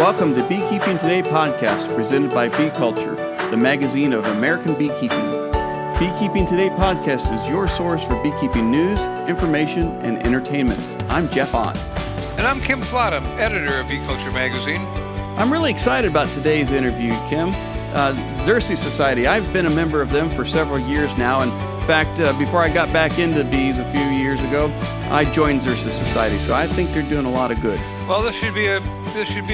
Welcome to Beekeeping Today Podcast, presented by Bee Culture, the magazine of American beekeeping. Beekeeping Today Podcast is your source for beekeeping news, information, and entertainment. I'm Jeff Ott. And I'm Kim Flottam, editor of Bee Culture magazine. I'm really excited about today's interview, Kim. Xerces Society, I've been a member of them for several years now. In fact, before I got back into bees a few years ago, I joined Xerces Society, so I think they're doing a lot of good. Well, this should be a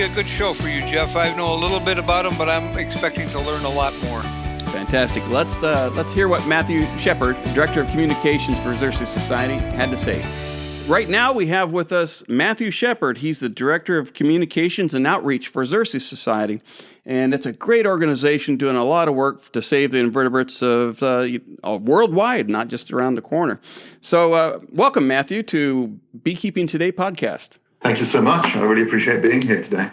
good show for you, Jeff. I know a little bit about them, but I'm expecting to learn a lot more. Fantastic. Let's hear what Matthew Shepard, Director of Communications for Xerces Society, had to say. Right now, we have with us Matthew Shepard. He's the Director of Communications and Outreach for Xerces Society. And it's a great organization doing a lot of work to save the invertebrates of worldwide, not just around the corner. So welcome, Matthew, to Beekeeping Today Podcast. Thank you so much. I really appreciate being here today.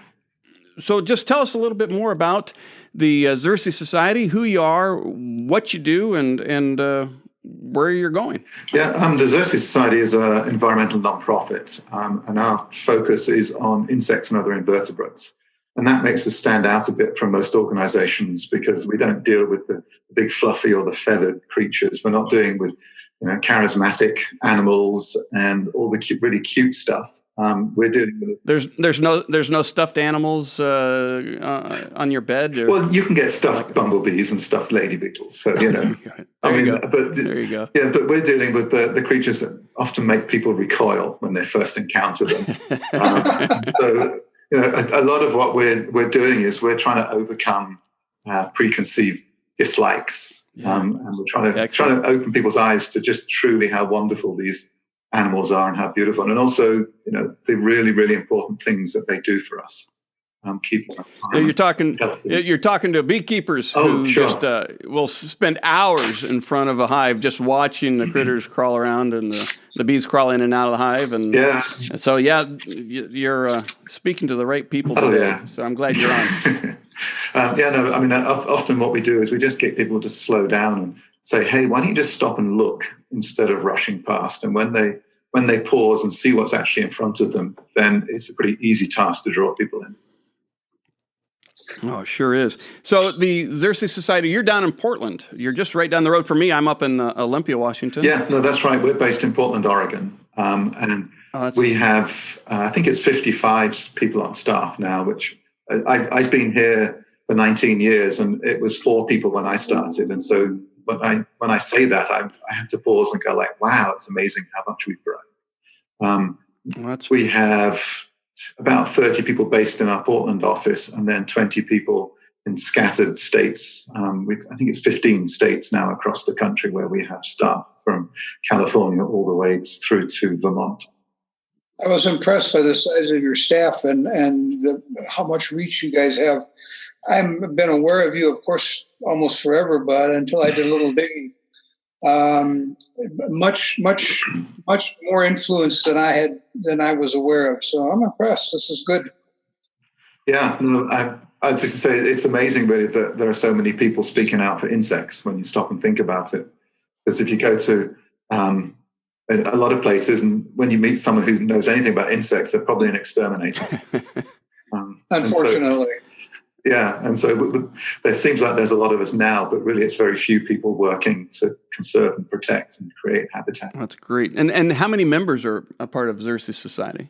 So just tell us a little bit more about the Xerces Society, who you are, what you do, and where you're going. Yeah, the Xerces Society is an environmental nonprofit, and our focus is on insects and other invertebrates. And that makes us stand out a bit from most organizations because we don't deal with the big fluffy or the feathered creatures. We're not dealing with charismatic animals and all the really cute stuff. We're dealing with there's no stuffed animals on your bed. Well, you can get stuffed bumblebees and stuffed lady beetles. So there you go. Yeah, but we're dealing with the creatures that often make people recoil when they first encounter them. So a lot of what we're doing is we're trying to overcome preconceived dislikes, and we're trying to open people's eyes to just truly how wonderful these animals are and how beautiful, and also the really, really important things that they do for us. You're talking to beekeepers who just will spend hours in front of a hive just watching the critters crawl around and the bees crawl in and out of the hive. And so you're speaking to the right people today. So I'm glad you're on. Often what we do is we just get people to slow down and say, hey, why don't you just stop and look instead of rushing past? And when they pause and see what's actually in front of them, then it's a pretty easy task to draw people in. Oh, it sure is. So the Xerces Society, you're down in Portland. You're just right down the road from me. I'm up in Olympia, Washington. Yeah, no, that's right. We're based in Portland, Oregon. And we have, I think it's 55 people on staff now, which I've been here for 19 years, and it was 4 people when I started. And so when I say that, I have to pause and go like, wow, it's amazing how much we've grown. We have about 30 people based in our Portland office, and then 20 people in scattered states. I think it's 15 states now across the country where we have staff, from California all the way through to Vermont. I was impressed by the size of your staff and how much reach you guys have. I've been aware of you, of course, almost forever, but until I did a little digging, much more influence than I was aware of. So I'm impressed. This is good. Yeah, no, I just say it's amazing, really, that there are so many people speaking out for insects when you stop and think about it. Because if you go to a lot of places, and when you meet someone who knows anything about insects, they're probably an exterminator. Unfortunately. And so there seems like there's a lot of us now, but really it's very few people working to conserve and protect and create habitat. That's great. And how many members are a part of Xerces Society?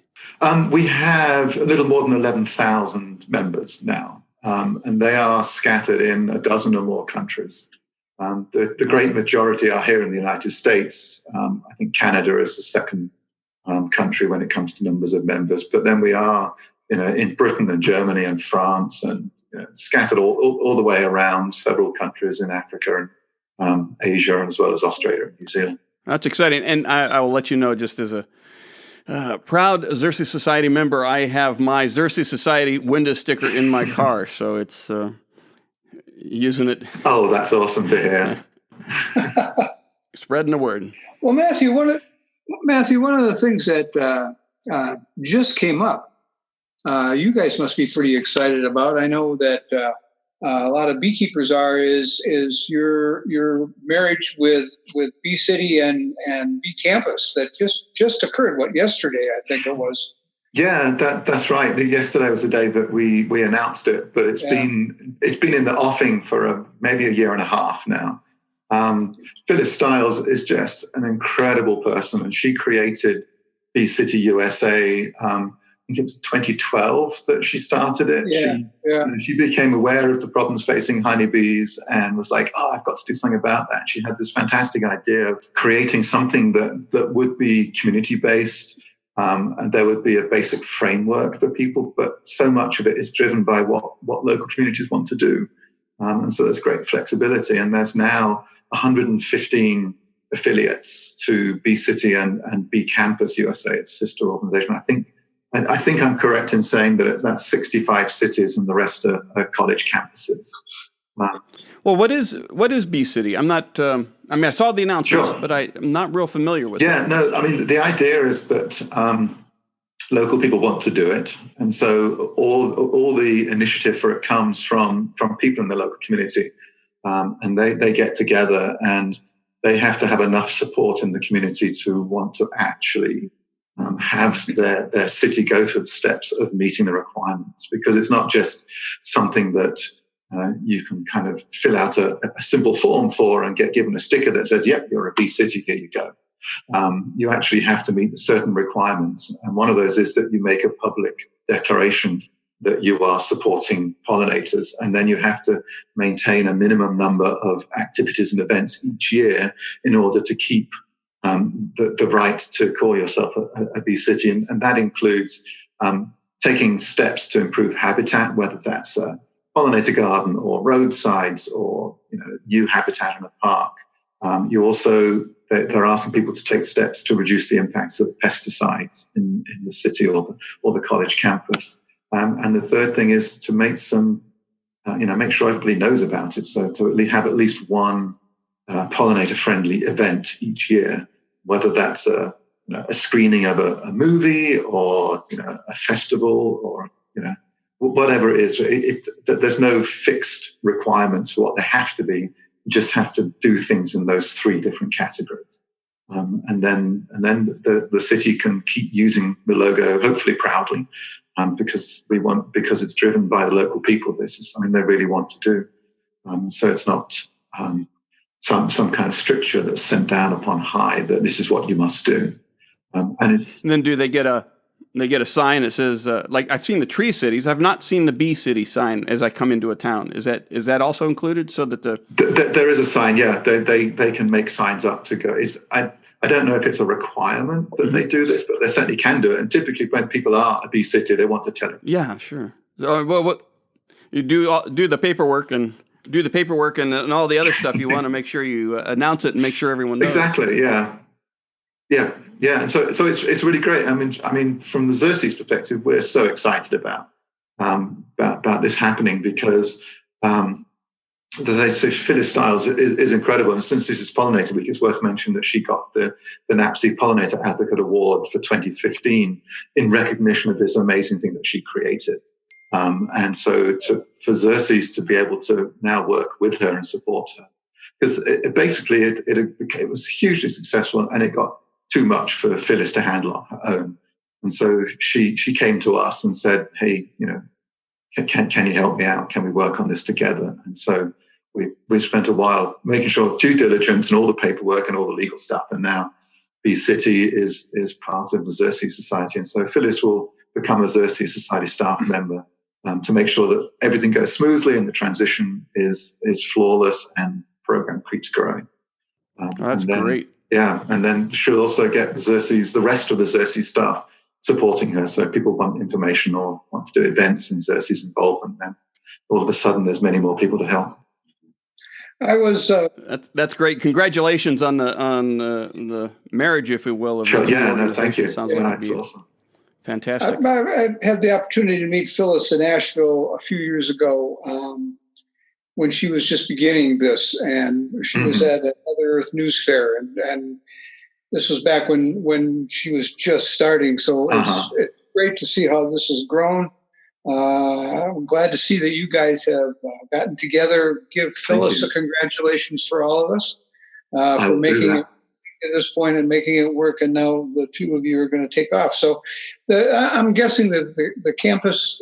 We have a little more than 11,000 members now, and they are scattered in a dozen or more countries. The great majority are here in the United States. I think Canada is the second country when it comes to numbers of members, but then we are in Britain and Germany and France and scattered all the way around several countries in Africa and Asia, as well as Australia and New Zealand. That's exciting. And I will let you know, just as a proud Xerces Society member, I have my Xerces Society window sticker in my car. So it's using it. Oh, that's awesome to hear. Spreading the word. Well, Matthew, one of the things that just came up, you guys must be pretty excited about. I know that a lot of beekeepers is your marriage with Bee City and Bee Campus that just occurred. Yesterday, I think it was. Yeah, that's right. Yesterday was the day that we announced it, but it's been in the offing for maybe a year and a half now. Phyllis Stiles is just an incredible person, and she created Bee City USA. I think it was 2012 that she started it. She became aware of the problems facing honeybees and was like, I've got to do something about that. She had this fantastic idea of creating something that would be community-based, and there would be a basic framework for people, but so much of it is driven by what local communities want to do. And so there's great flexibility, and there's now 115 affiliates to Bee City and Bee Campus USA, its sister organization. I think I'm correct in saying that that's 65 cities and the rest are college campuses. Well, what is Bee City? I'm not. I saw the announcements, Sure. but I'm not real familiar with it. Yeah, no. I mean, the idea is that local people want to do it, and so all the initiative for it comes from people in the local community, and they get together and they have to have enough support in the community to want to actually have their city go through the steps of meeting the requirements, because it's not just something that you can kind of fill out a simple form for and get given a sticker that says, yep, you're a bee city, here you go. You actually have to meet certain requirements. And one of those is that you make a public declaration that you are supporting pollinators. And then you have to maintain a minimum number of activities and events each year in order to keep the right to call yourself a bee city. And that includes taking steps to improve habitat, whether that's a pollinator garden or roadsides or new habitat in a park. You also, they're asking people to take steps to reduce the impacts of pesticides in the city or the college campus. And the third thing is to make make sure everybody knows about it. So to have at least one pollinator-friendly event each year, whether that's a screening of a movie or a festival or whatever it is. There's no fixed requirements for what they have to be. You just have to do things in those three different categories, and then the city can keep using the logo, hopefully proudly, because it's driven by the local people. This is something they really want to do. So it's not some kind of stricture that's sent down upon high that this is what you must do. And then do they get a sign that says like I've seen the tree cities. I've not seen the bee city sign as I come into a town. Is that also included so that there is a sign? Yeah, they can make signs up to go. I don't know if it's a requirement that they do this, but they certainly can do it. And typically, when people are a bee city, they want to tell it. Yeah, sure. Well, you do the paperwork and all the other stuff. You want to make sure you announce it and make sure everyone knows. Exactly. Yeah. And so it's really great. I mean, from the Xerces perspective, we're so excited about this happening because, as I say, Phyllis Stiles is incredible. And since this is Pollinator Week, it's worth mentioning that she got the NAPSI Pollinator Advocate Award for 2015 in recognition of this amazing thing that she created. And so for Xerces to be able to now work with her and support her, because it was hugely successful and it got too much for Phyllis to handle on her own. And so she came to us and said, hey, can you help me out? Can we work on this together? And so we spent a while making sure due diligence and all the paperwork and all the legal stuff. And now Bee City is part of the Xerces Society. And so Phyllis will become a Xerces Society staff member to make sure that everything goes smoothly and the transition is flawless and the program keeps growing. That's great. Yeah, and then she'll also get the rest of the Xerces staff supporting her. So if people want information or want to do events and Xerces involvement, then all of a sudden there's many more people to help. I was. That's great. Congratulations on the marriage, if you will. Of sure. Yeah. No. Thank you. Sounds that's awesome. Fantastic. I had the opportunity to meet Phyllis in Asheville a few years ago when she was just beginning this, and she was at another Earth News Fair, and this was back when she was just starting. So it's great to see how this has grown. I'm glad to see that you guys have gotten together. Give Phyllis a congratulations for all of us for making at this point and making it work, and now the two of you are going to take off. So I'm guessing that the campus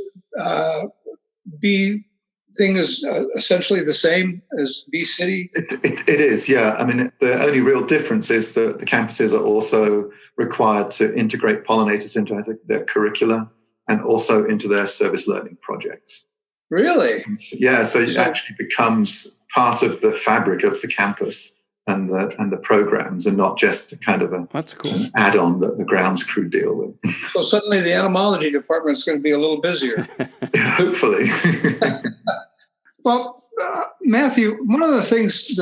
bee thing is essentially the same as Bee City? It is, yeah. I mean, the only real difference is that the campuses are also required to integrate pollinators into their curricula and also into their service learning projects. Really? Yeah, so it actually becomes part of the fabric of the campus and the programs, and not just a kind of That's cool. add-on that the grounds crew deal with. So suddenly the entomology department is going to be a little busier. Hopefully. Well, Matthew, one of the things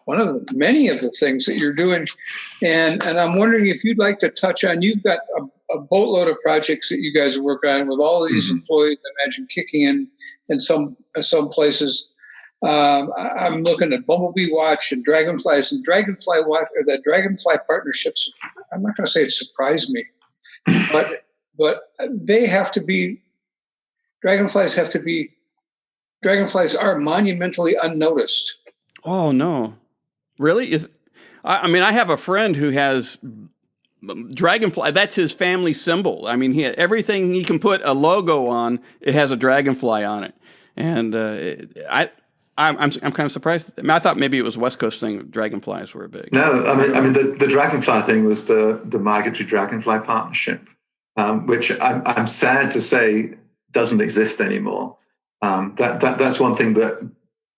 one of the many of the things that you're doing, and I'm wondering if you'd like to touch on, you've got a boatload of projects that you guys are working on with all of these employees, I imagine, kicking in some places. I'm looking at Bumblebee Watch and Dragonflies and Dragonfly Watch, or the Dragonfly partnerships. I'm not going to say it surprised me, but they have to be, Dragonflies are monumentally unnoticed. Oh, no. Really? I mean, I have a friend who has dragonfly. That's his family symbol. I mean, everything he can put a logo on, it has a dragonfly on it. And I'm kind of surprised. I mean, I thought maybe it was a West Coast thing. Dragonflies were big. No, I mean the dragonfly thing was the Migratory Dragonfly Partnership, which I'm sad to say doesn't exist anymore. That's one thing that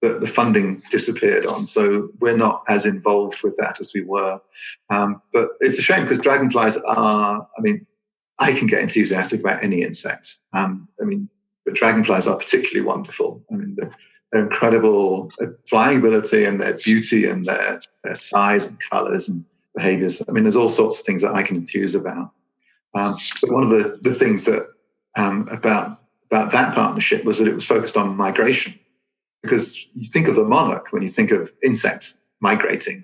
the funding disappeared on, so we're not as involved with that as we were. But it's a shame, because dragonflies are, I mean, I can get enthusiastic about any insect. But dragonflies are particularly wonderful. I mean, their incredible flying ability and their beauty and their size and colors and behaviors. I mean, there's all sorts of things that I can enthuse about. But one of the things that about that partnership was that it was focused on migration, because you think of the monarch when you think of insects migrating,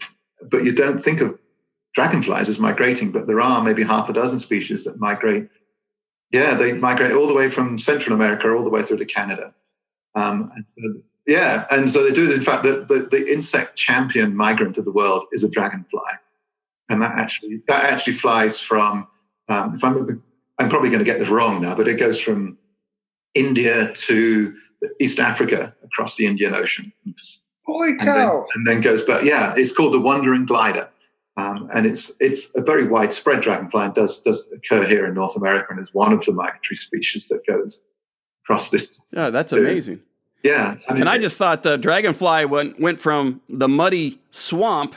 but you don't think of dragonflies as migrating. But there are maybe half a dozen species that migrate. Yeah, they migrate all the way from Central America all the way through to Canada. And so they do. In fact, the insect champion migrant of the world is a dragonfly, and that actually flies from. I'm probably going to get this wrong now, but it goes from India to East Africa across the Indian Ocean. Holy cow! And then goes, but yeah, it's called the wandering glider, and it's a very widespread dragonfly and does occur here in North America, and is one of the migratory species that goes across this. Yeah, that's amazing. Yeah, I just thought the dragonfly went from the muddy swamp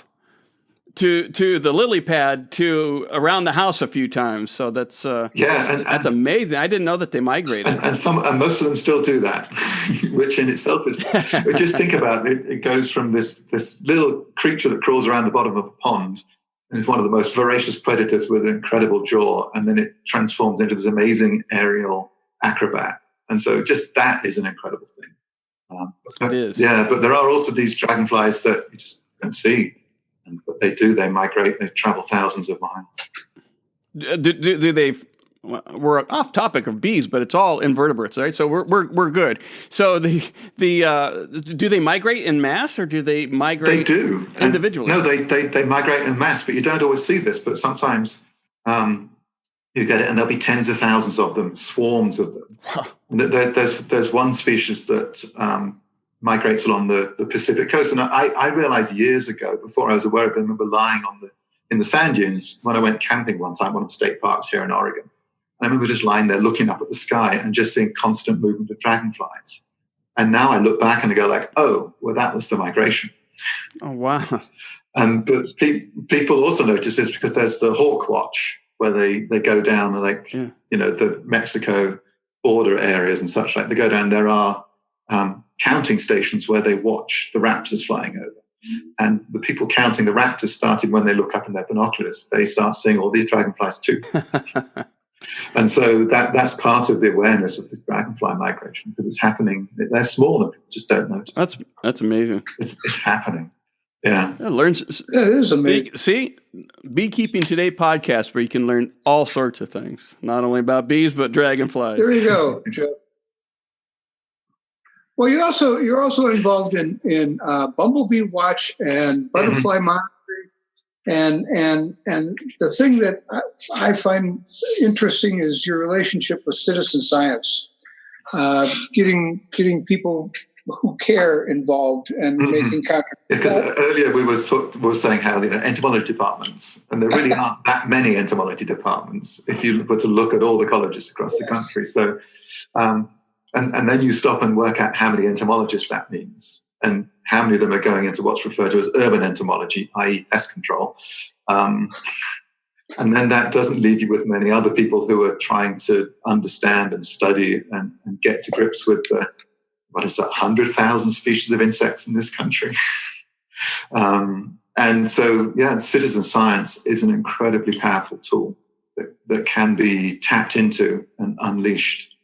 to the lily pad to around the house a few times. So that's that's amazing. I didn't know that they migrated. And most of them still do that, which in itself is. But just think about it. It goes from this little creature that crawls around the bottom of a pond and is one of the most voracious predators with an incredible jaw, and then it transforms into this amazing aerial acrobat. And so just that is an incredible thing. It is. Yeah, but there are also these dragonflies that you just don't see. And what they do, they migrate, they travel thousands of miles. Do they? We're off topic of bees, but it's all invertebrates, right? So we're good. So do they migrate in mass, or do they migrate? They do individually. No, they migrate in mass, but you don't always see this. But sometimes you get it, and there'll be tens of thousands of them, swarms of them. Wow. There's one species that migrates along the Pacific coast, and I realized years ago, before I was aware of them, I remember lying in the sand dunes when I went camping one time, one of the state parks here in Oregon. And I remember just lying there looking up at the sky and just seeing constant movement of dragonflies. And now I look back and I go like, oh, well, that was the migration. Oh, wow. But people also notice this because there's the Hawk Watch, where they go down and the Mexico border areas and such like. They go down, there are counting stations where they watch the raptors flying over. And the people counting the raptors started when they look up in their binoculars. They start seeing all these dragonflies too. And so that's part of the awareness of the dragonfly migration, because it's happening. They're small and people just don't notice. That's amazing. It's happening. Yeah. It is amazing. See, Beekeeping Today podcast, where you can learn all sorts of things, not only about bees, but dragonflies. There you go, Jeff. Well, you're also involved in Bumblebee Watch and butterfly monitoring And the thing that I find interesting is your relationship with citizen science, getting people who care involved and making contributions. Because earlier we were saying how entomology departments, and there really aren't that many entomology departments if you were to look at all the colleges across the country. So, and then you stop and work out how many entomologists that means, and how many of them are going into what's referred to as urban entomology, i.e. pest control. And then that doesn't leave you with many other people who are trying to understand and study and get to grips with the 100,000 species of insects in this country. And so, citizen science is an incredibly powerful tool that can be tapped into and unleashed.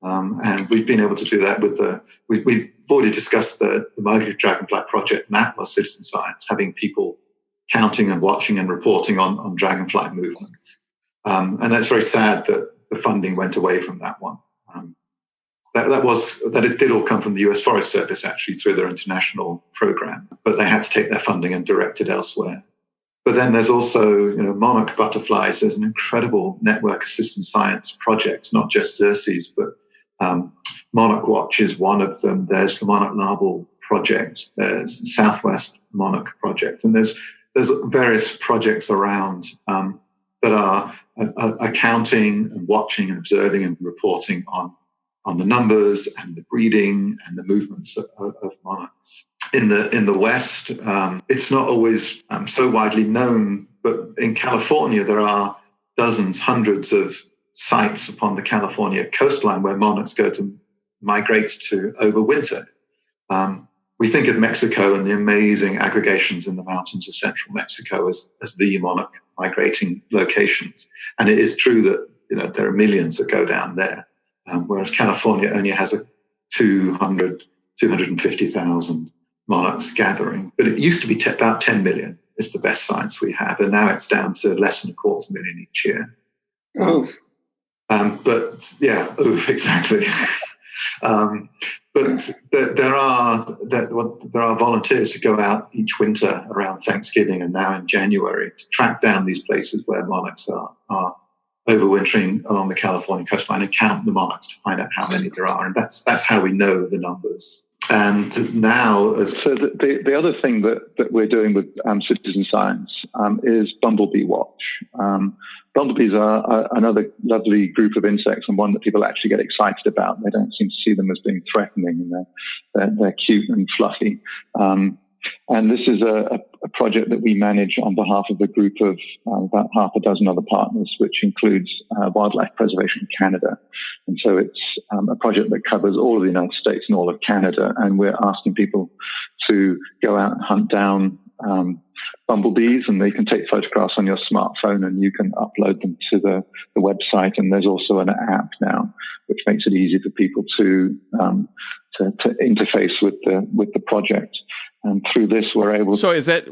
And we've been able to do that with we've already discussed the Migratory Dragonfly Project, and that was citizen science, having people counting and watching and reporting on dragonfly movement. And that's very sad that the funding went away from that one. It did all come from the US Forest Service, actually, through their international program, but they had to take their funding and direct it elsewhere. But then there's also, monarch butterflies. There's an incredible network of citizen science projects, not just Xerces, but Monarch Watch is one of them. There's the Monarch Larval Project. There's Southwest Monarch Project. And there's various projects around that are accounting and watching and observing and reporting on the numbers and the breeding and the movements of monarchs. In the West, it's not always so widely known, but in California there are dozens, hundreds of sites upon the California coastline where monarchs go to migrate to overwinter. We think of Mexico and the amazing aggregations in the mountains of central Mexico as the monarch migrating locations. And it is true that there are millions that go down there. Whereas California only has 250,000 monarchs gathering. But it used to be about 10 million is the best science we have. And now it's down to less than 250,000 each year. Exactly. But there are volunteers who go out each winter around Thanksgiving and now in January to track down these places where monarchs are overwintering along the California coastline and count the monarchs to find out how many there are. And that's how we know the numbers. And now... So the other thing that we're doing with citizen science is Bumblebee Watch. Bumblebees are another lovely group of insects, and one that people actually get excited about. They don't seem to see them as being threatening, and they're cute and fluffy. And this is a project that we manage on behalf of a group of about half a dozen other partners, which includes Wildlife Preservation Canada. And so it's a project that covers all of the United States and all of Canada. And we're asking people to go out and hunt down bumblebees, and they can take photographs on your smartphone and you can upload them to the website. And there's also an app now, which makes it easy for people to interface with the project. And through this, we're able. So is it?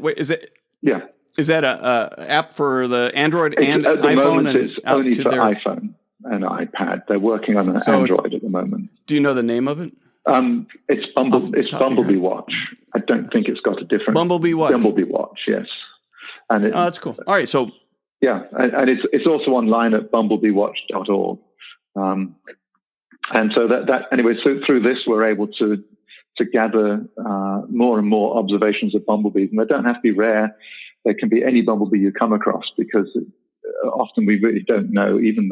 Yeah. Is that a app for the Android and at the iPhone? Moment, it's only for iPhone and iPad. They're working on an Android at the moment. Do you know the name of it? It's Bumblebee Watch. I don't think it's got a different Bumblebee Watch. Bumblebee Watch, yes. And that's cool. All right, so yeah, and it's also online at bumblebeewatch.org. And so that anyway. So through this, we're able to gather more and more observations of bumblebees, and they don't have to be rare. They can be any bumblebee you come across, because often we really don't know. Even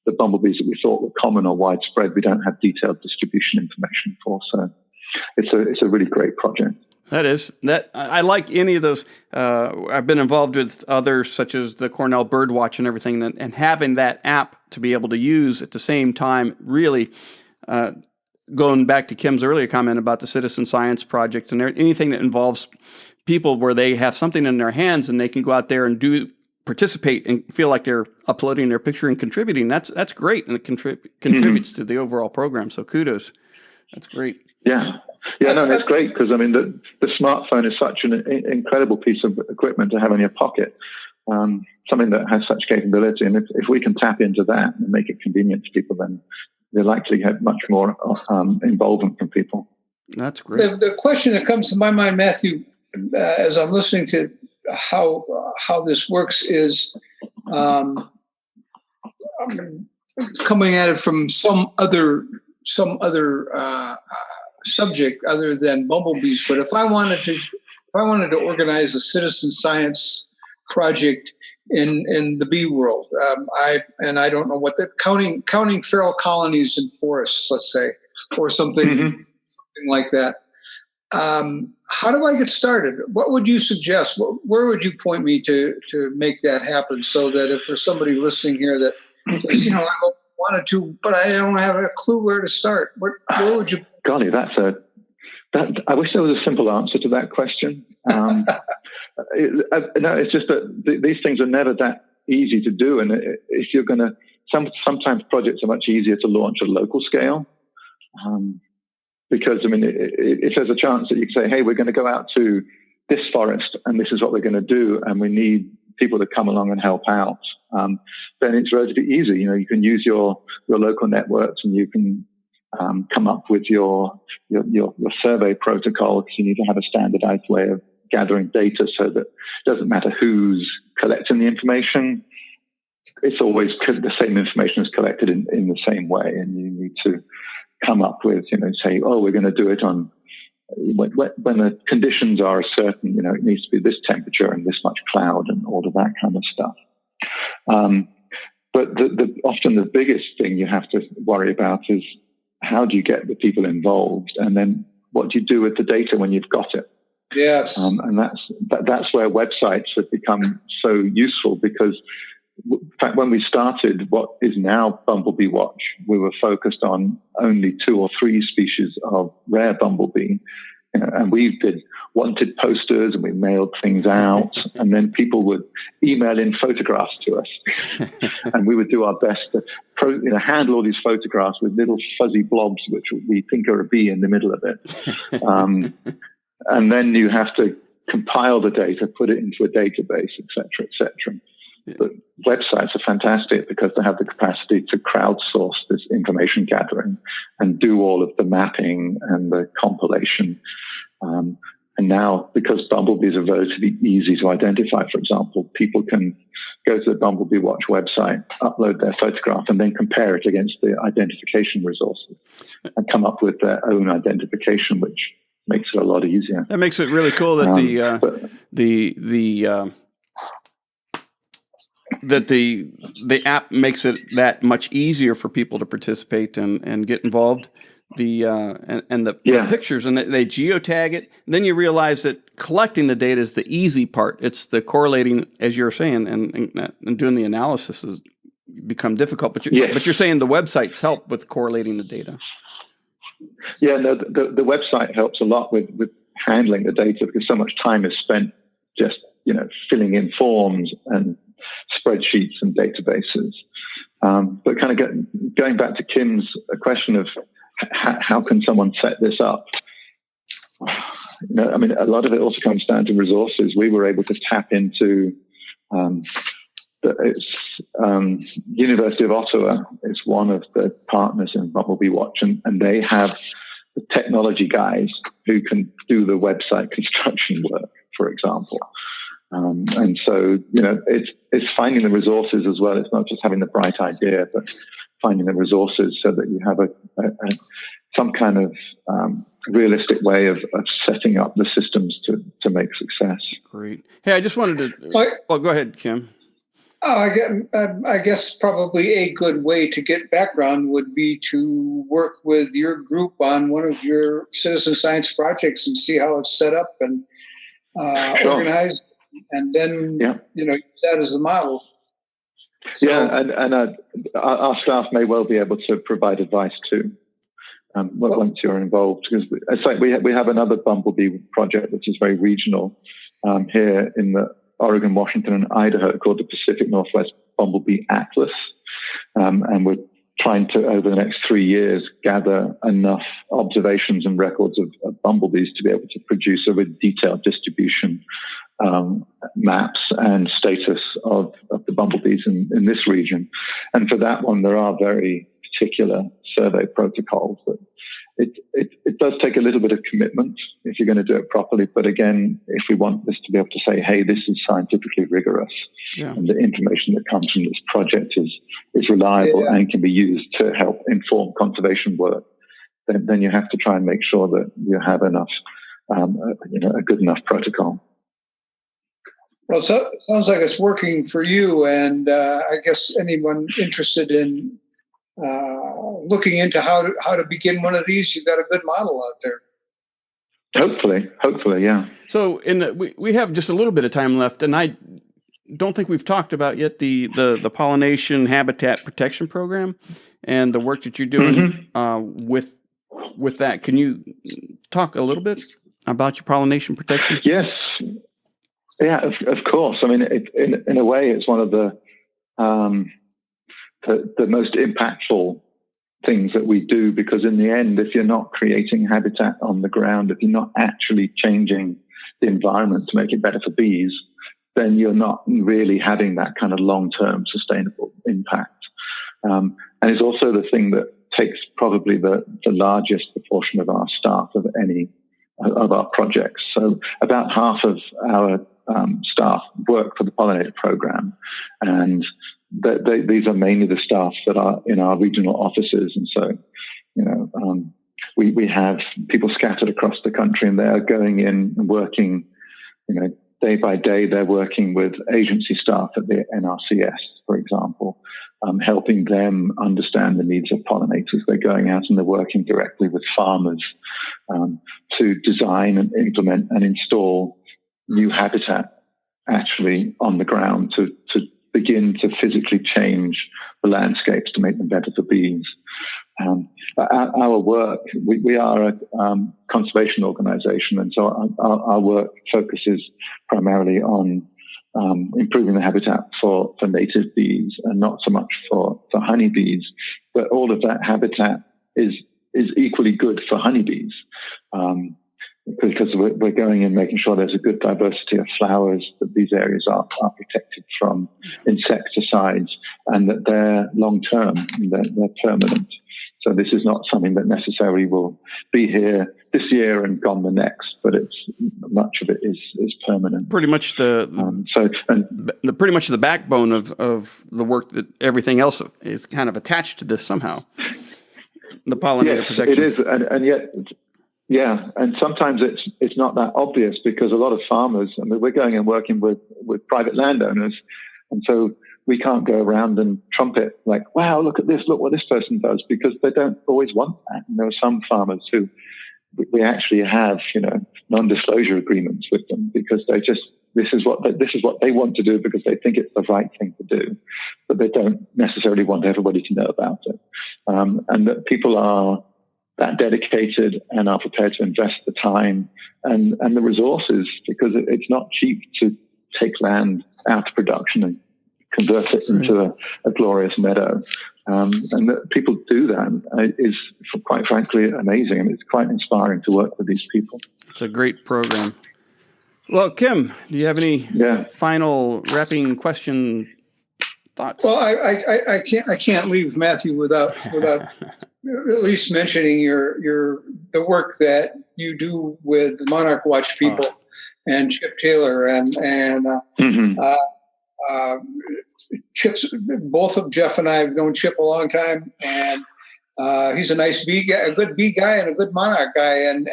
the bumblebees that we thought were common or widespread, we don't have detailed distribution information for. So it's a really great project. I like any of those. I've been involved with others, such as the Cornell Birdwatch and everything, and having that app to be able to use at the same time really. Going back to Kim's earlier comment about the citizen science project and anything that involves people where they have something in their hands and they can go out there and participate and feel like they're uploading their picture and contributing. That's great, and it contributes to the overall program. So kudos. That's great. Yeah. Yeah, no, it's great because, I mean, the smartphone is such an incredible piece of equipment to have in your pocket, something that has such capability. And if we can tap into that and make it convenient to people, then they likely have much more involvement from people. That's great. The question that comes to my mind, Matthew, as I'm listening to how this works is coming at it from some other subject other than bumblebees. But if I wanted to organize a citizen science project in the bee world, I don't know what the counting feral colonies in forests, let's say, or something like that. How do I get started? What would you suggest? Where would you point me to make that happen, so that if there's somebody listening here that says, I wanted to, but I don't have a clue where to start, where would you? Golly, I wish there was a simple answer to that question. No, it's just that these things are never that easy to do, and if you're going to, sometimes projects are much easier to launch at local scale. Because, if there's a chance that you can say, hey, we're going to go out to this forest and this is what we're going to do, and we need people to come along and help out, then it's relatively easy. You can use your local networks, and you can come up with your survey protocol, because you need to have a standardized way of gathering data so that it doesn't matter who's collecting the information. It's always the same information is collected in the same way, and you need to come up with, say, we're going to do it on when the conditions are certain, it needs to be this temperature and this much cloud and all of that kind of stuff. But often the biggest thing you have to worry about is how do you get the people involved, and then what do you do with the data when you've got it? Yes. And that's where websites have become so useful, because in fact, when we started what is now Bumblebee Watch, we were focused on only 2 or 3 species of rare bumblebee. And we did wanted posters, and we mailed things out, and then people would email in photographs to us. And we would do our best to handle all these photographs with little fuzzy blobs, which we think are a bee in the middle of it. And then you have to compile the data, put it into a database, et cetera, et cetera. But websites are fantastic because they have the capacity to crowdsource this information gathering and do all of the mapping and the compilation. And now, because bumblebees are relatively easy to identify, for example, people can go to the Bumblebee Watch website, upload their photograph, and then compare it against the identification resources and come up with their own identification, which makes it a lot easier. That makes it really cool that the app makes it that much easier for people to participate and get involved. The pictures, and they geotag it. And then you realize that collecting the data is the easy part. It's the correlating, as you're saying, and doing the analysis has become difficult. But you're saying the websites help with correlating the data. Yeah, no, the website helps a lot with handling the data, because so much time is spent just filling in forms and spreadsheets and databases. But kind of going back to Kim's question of how can someone set this up? A lot of it also comes down to resources. We were able to tap into University of Ottawa is one of the partners in Bumblebee Watch, and they have the technology guys who can do the website construction work, for example. And so, it's finding the resources as well. It's not just having the bright idea, but finding the resources so that you have some kind of realistic way of setting up the systems to make success. Great. Hey, I just wanted to... go ahead, Kim. I guess probably a good way to get background would be to work with your group on one of your citizen science projects and see how it's set up and organized. And then, use that as the model. So, and our staff may well be able to provide advice too, once you're involved. Because it's like we have another bumblebee project which is very regional here in the Oregon, Washington, and Idaho, called the Pacific Northwest Bumblebee Atlas, and we're trying to, over the next 3 years, gather enough observations and records of bumblebees to be able to produce a really detailed distribution maps and status of the bumblebees in this region. And for that one, there are very particular survey protocols that it does take a little bit of commitment if you're going to do it properly. But again, if we want this to be able to say, hey, this is scientifically rigorous, and the information that comes from this project is reliable and can be used to help inform conservation work, then you have to try and make sure that you have enough, a good enough protocol. Well, it sounds like it's working for you, and I guess anyone interested in looking into how to begin one of these, you've got a good model out there. Hopefully, yeah. So, we have just a little bit of time left, and I don't think we've talked about yet the pollination habitat protection program and the work that you're doing with that. Can you talk a little bit about your pollination protection? Yes. Yeah, of course. I mean, in a way, it's one of the most impactful things that we do, because in the end, if you're not creating habitat on the ground, if you're not actually changing the environment to make it better for bees, then you're not really having that kind of long-term sustainable impact. And it's also the thing that takes probably the largest proportion of our staff of any of our projects. So about half of our staff work for the pollinator program, and these are mainly the staff that are in our regional offices. And so, we have people scattered across the country, and they are going in and working, day by day. They're working with agency staff at the NRCS, for example, helping them understand the needs of pollinators. They're going out and they're working directly with farmers to design and implement and install new habitat actually on the ground to begin to physically change the landscapes to make them better for bees. Our work, we are a conservation organization, and so our work focuses primarily on improving the habitat for native bees and not so much for honeybees. But all of that habitat is equally good for honeybees. Because we're going and making sure there's a good diversity of flowers, that these areas are protected from insecticides, and that they're long-term, they're permanent. So this is not something that necessarily will be here this year and gone the next, but much of it is permanent. Pretty much pretty much the backbone of the work, that everything else is kind of attached to this somehow. The pollinator protection. It is, and yet. Yeah, and sometimes it's not that obvious, because a lot of farmers, we're going and working with private landowners, and so we can't go around and trumpet like, wow, look at this, look what this person does, because they don't always want that. And there are some farmers who we actually have, non-disclosure agreements with them, because this is what they want to do because they think it's the right thing to do, but they don't necessarily want everybody to know about it. And that people are that dedicated and are prepared to invest the time and the resources, because it's not cheap to take land out of production and convert it into a glorious meadow. And that people do that is, quite frankly, amazing. And it's quite inspiring to work with these people. It's a great program. Well, Kim, do you have any final wrapping question thoughts? Well, I can't leave Matthew without at least mentioning the work that you do with the Monarch Watch people and Chip Taylor and Chip's. Both of Jeff and I have known Chip a long time, and he's a nice bee guy, a good bee guy, and a good monarch guy. And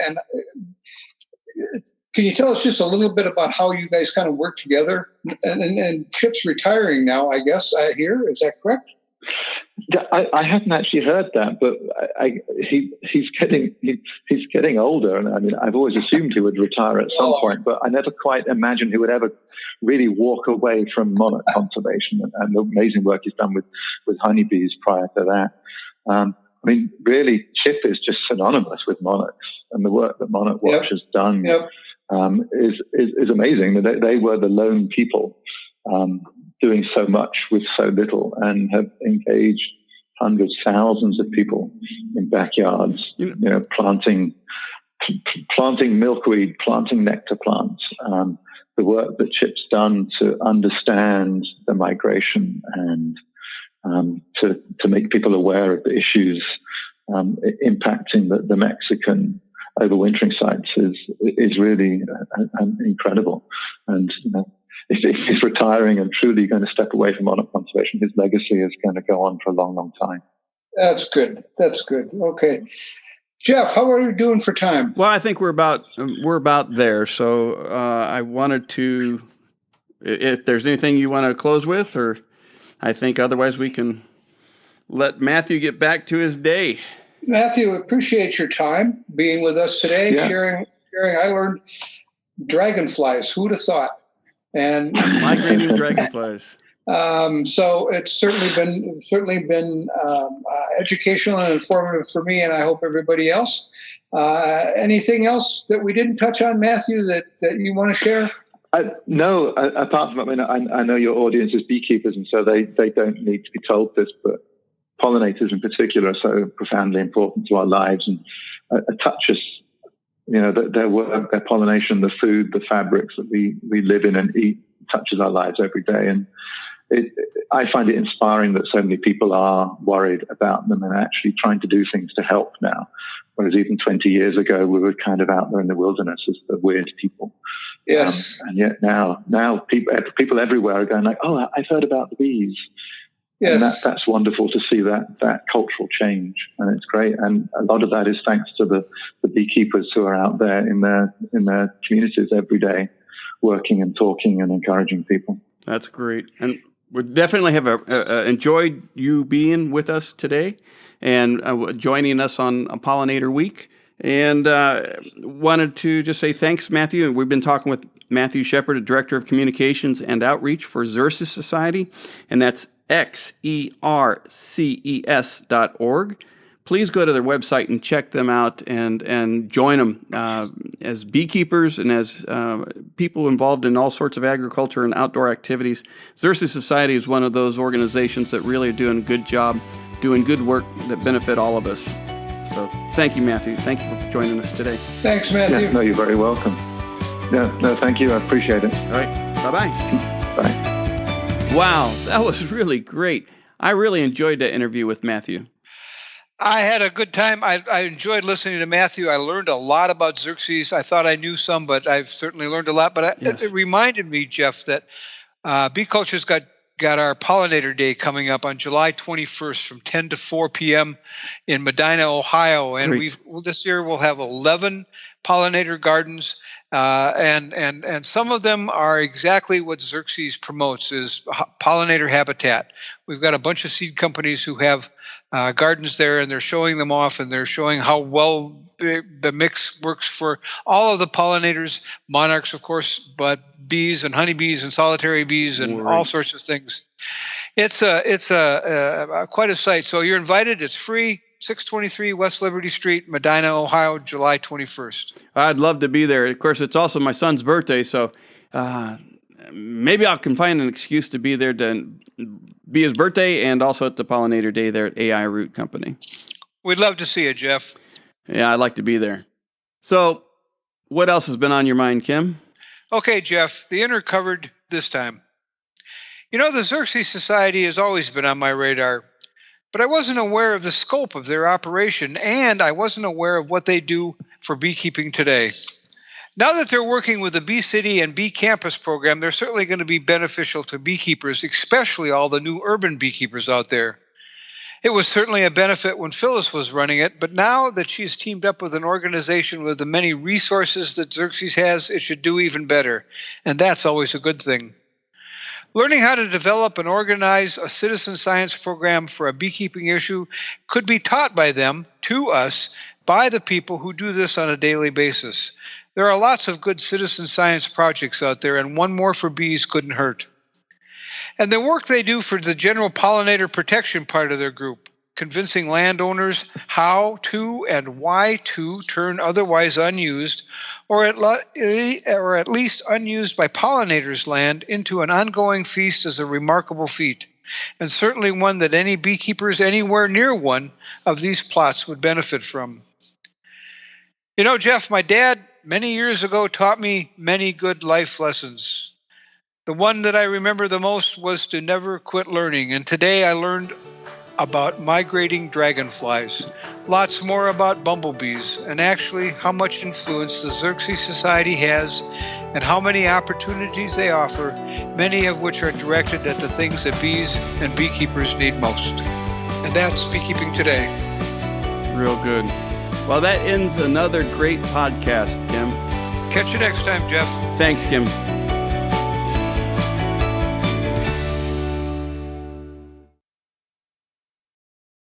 can you tell us just a little bit about how you guys kind of work together? And Chip's retiring now, I guess. I hear, is that correct? I hadn't actually heard that, but he's getting older, and I mean, I've always assumed he would retire at some point, but I never quite imagined he would ever really walk away from monarch conservation and the amazing work he's done with honeybees prior to that. I mean, really, Chip is just synonymous with monarchs, and the work that Monarch Watch has done is amazing. They were the lone people doing so much with so little, and have engaged hundreds, thousands of people in backyards, planting milkweed, planting nectar plants. The work that Chip's done to understand the migration and to make people aware of the issues impacting the Mexican overwintering sites is really incredible. And if he's retiring and truly going to step away from monarch conservation, his legacy is going to go on for a long, long time. That's good. Okay. Jeff, how are you doing for time? Well, I think we're about there. So I wanted to, if there's anything you want to close with, or I think otherwise we can let Matthew get back to his day. Matthew, appreciate your time being with us today, sharing. I learned dragonflies. Who'd have thought? And migrating dragonflies. So it's certainly been educational and informative for me, and I hope everybody else. Anything else that we didn't touch on, Matthew, that you want to share? No, apart from, I know your audience is beekeepers, and so they don't need to be told this, but pollinators in particular are so profoundly important to our lives and touch us. Their work, their pollination, the food, the fabrics that we live in and eat touches our lives every day. And I find it inspiring that so many people are worried about them and actually trying to do things to help now. Whereas even 20 years ago, we were kind of out there in the wilderness as the weird people. Yes. And yet now people everywhere are going like, oh, I've heard about the bees. Yes. And that's wonderful to see that cultural change. And it's great. And a lot of that is thanks to the beekeepers who are out there in their communities every day, working and talking and encouraging people. That's great. And we definitely have enjoyed you being with us today and joining us on Pollinator Week. And wanted to just say thanks, Matthew. We've been talking with Matthew Shepard, Director of Communications and Outreach for Xerces Society, and that's xerces.org. Please go to their website and check them out and join them as beekeepers and as people involved in all sorts of agriculture and outdoor activities. Xerces Society is one of those organizations that really are doing a good job, doing good work that benefit all of us. So thank you, Matthew. Thank you for joining us today. Thanks, Matthew. Yeah, no, you're very welcome. No, thank you. I appreciate it. All right. Bye-bye. Bye. Wow, that was really great. I really enjoyed that interview with Matthew. I had a good time. I enjoyed listening to Matthew. I learned a lot about Xerces. I thought I knew some, but I've certainly learned a lot. But it reminded me, Jeff, that Bee Culture's got our Pollinator Day coming up on July 21st from 10 to 4 p.m. in Medina, Ohio. And this year we'll have 11 pollinator gardens. And some of them are exactly what Xerces promotes, is pollinator habitat. We've got a bunch of seed companies who have gardens there, and they're showing them off, and they're showing how well the mix works for all of the pollinators, monarchs, of course, but bees and honeybees and solitary bees and all sorts of things. It's quite a sight. So you're invited. It's free. 623 West Liberty Street, Medina, Ohio, July 21st. I'd love to be there. Of course, it's also my son's birthday, so maybe I can find an excuse to be there to be his birthday and also at the Pollinator Day there at AI Root Company. We'd love to see you, Jeff. Yeah, I'd like to be there. So what else has been on your mind, Kim? Okay, Jeff, the inner covered this time. The Xerces Society has always been on my radar, but I wasn't aware of the scope of their operation, and I wasn't aware of what they do for beekeeping today. Now that they're working with the Bee City and Bee Campus program, they're certainly going to be beneficial to beekeepers, especially all the new urban beekeepers out there. It was certainly a benefit when Phyllis was running it, but now that she's teamed up with an organization with the many resources that Xerces has, it should do even better, and that's always a good thing. Learning how to develop and organize a citizen science program for a beekeeping issue could be taught by them, to us, by the people who do this on a daily basis. There are lots of good citizen science projects out there, and one more for bees couldn't hurt. And the work they do for the general pollinator protection part of their group, convincing landowners how to and why to turn otherwise unused, or at least unused by pollinators' land, into an ongoing feast is a remarkable feat, and certainly one that any beekeepers anywhere near one of these plots would benefit from. Jeff, my dad many years ago taught me many good life lessons. The one that I remember the most was to never quit learning, and today I learned about migrating dragonflies, lots more about bumblebees, and actually how much influence the Xerces Society has and how many opportunities they offer, many of which are directed at the things that bees and beekeepers need most. And that's Beekeeping Today. Real good. Well, that ends another great podcast, Kim. Catch you next time, Jeff. Thanks, Kim.